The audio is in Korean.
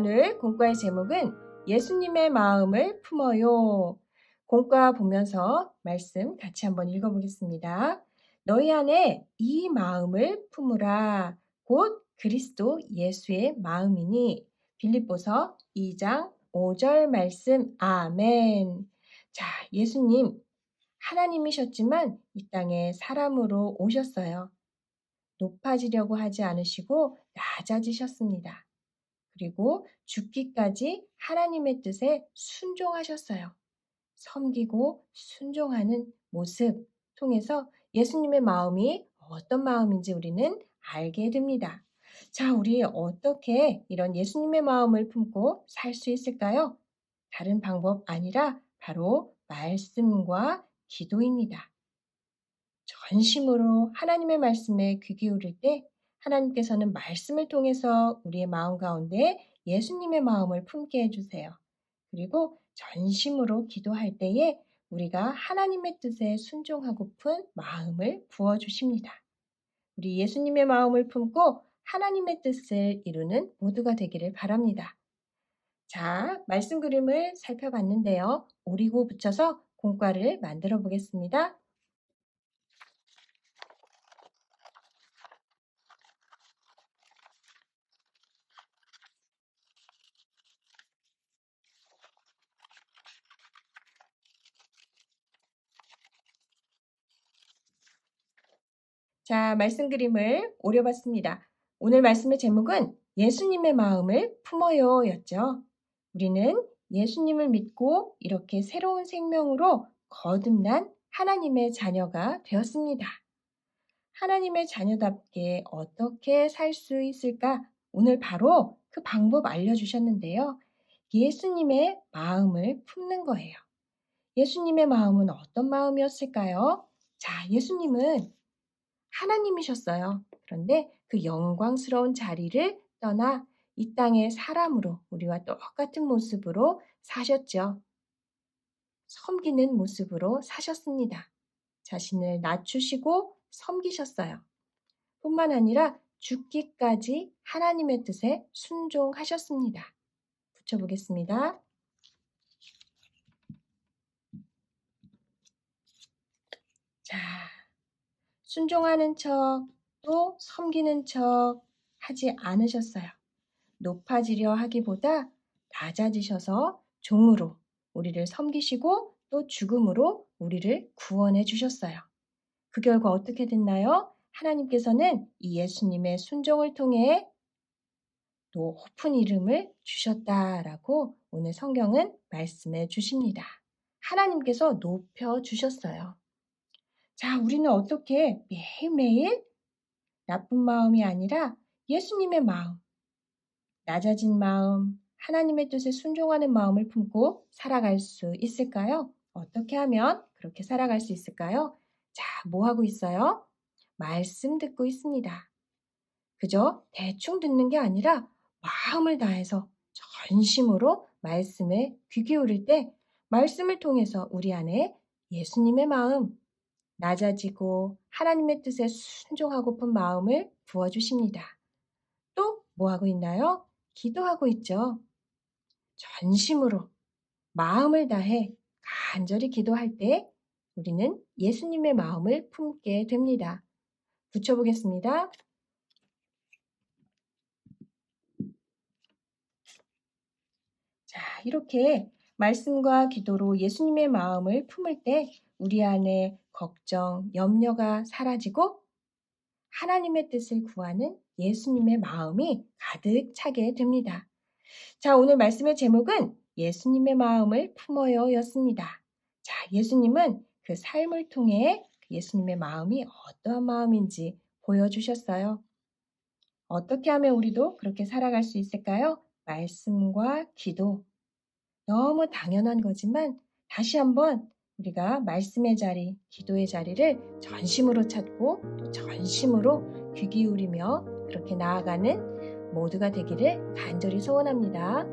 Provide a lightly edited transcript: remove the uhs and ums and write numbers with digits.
오늘 공과의 제목은 예수님의 마음을 품어요. 공과 보면서 말씀 같이 한번 읽어보겠습니다. 너희 안에 이 마음을 품으라. 곧 그리스도 예수의 마음이니. 빌립보서 2장 5절 말씀. 아멘. 자, 예수님 하나님이셨지만 이 땅에 사람으로 오셨어요. 높아지려고 하지 않으시고 낮아지셨습니다. 그리고 죽기까지 하나님의 뜻에 순종하셨어요. 섬기고 순종하는 모습 통해서 예수님의 마음이 어떤 마음인지 우리는 알게 됩니다. 자, 우리 어떻게 이런 예수님의 마음을 품고 살 수 있을까요? 다른 방법 아니라 바로 말씀과 기도입니다. 전심으로 하나님의 말씀에 귀 기울일 때 하나님께서는 말씀을 통해서 우리의 마음 가운데 예수님의 마음을 품게 해주세요. 그리고 전심으로 기도할 때에 우리가 하나님의 뜻에 순종하고픈 마음을 부어주십니다. 우리 예수님의 마음을 품고 하나님의 뜻을 이루는 모두가 되기를 바랍니다. 자, 말씀 그림을 살펴봤는데요. 오리고 붙여서 공과를 만들어 보겠습니다. 자, 말씀 그림을 오려봤습니다. 오늘 말씀의 제목은 예수님의 마음을 품어요 였죠. 우리는 예수님을 믿고 이렇게 새로운 생명으로 거듭난 하나님의 자녀가 되었습니다. 하나님의 자녀답게 어떻게 살 수 있을까? 오늘 바로 그 방법 알려주셨는데요. 예수님의 마음을 품는 거예요. 예수님의 마음은 어떤 마음이었을까요? 자, 예수님은 하나님이셨어요. 그런데 그 영광스러운 자리를 떠나 이 땅의 사람으로 우리와 똑같은 모습으로 사셨죠. 섬기는 모습으로 사셨습니다. 자신을 낮추시고 섬기셨어요. 뿐만 아니라 죽기까지 하나님의 뜻에 순종하셨습니다. 붙여보겠습니다. 자, 순종하는 척, 또 섬기는 척 하지 않으셨어요. 높아지려 하기보다 낮아지셔서 종으로 우리를 섬기시고 또 죽음으로 우리를 구원해 주셨어요. 그 결과 어떻게 됐나요? 하나님께서는 이 예수님의 순종을 통해 높은 이름을 주셨다라고 오늘 성경은 말씀해 주십니다. 하나님께서 높여 주셨어요. 자, 우리는 어떻게 매일매일 나쁜 마음이 아니라 예수님의 마음, 낮아진 마음, 하나님의 뜻에 순종하는 마음을 품고 살아갈 수 있을까요? 어떻게 하면 그렇게 살아갈 수 있을까요? 자, 뭐 하고 있어요? 말씀 듣고 있습니다. 그저 대충 듣는 게 아니라 마음을 다해서 전심으로 말씀에 귀 기울일 때 말씀을 통해서 우리 안에 예수님의 마음, 낮아지고 하나님의 뜻에 순종하고픈 마음을 부어주십니다. 또 뭐 하고 있나요? 기도하고 있죠. 전심으로 마음을 다해 간절히 기도할 때 우리는 예수님의 마음을 품게 됩니다. 붙여보겠습니다. 자, 이렇게 말씀과 기도로 예수님의 마음을 품을 때 우리 안에 걱정, 염려가 사라지고 하나님의 뜻을 구하는 예수님의 마음이 가득 차게 됩니다. 자, 오늘 말씀의 제목은 예수님의 마음을 품어요 였습니다. 자, 예수님은 그 삶을 통해 예수님의 마음이 어떠한 마음인지 보여주셨어요. 어떻게 하면 우리도 그렇게 살아갈 수 있을까요? 말씀과 기도. 너무 당연한 거지만 다시 한번 우리가 말씀의 자리, 기도의 자리를 전심으로 찾고 또 전심으로 귀 기울이며 그렇게 나아가는 모두가 되기를 간절히 소원합니다.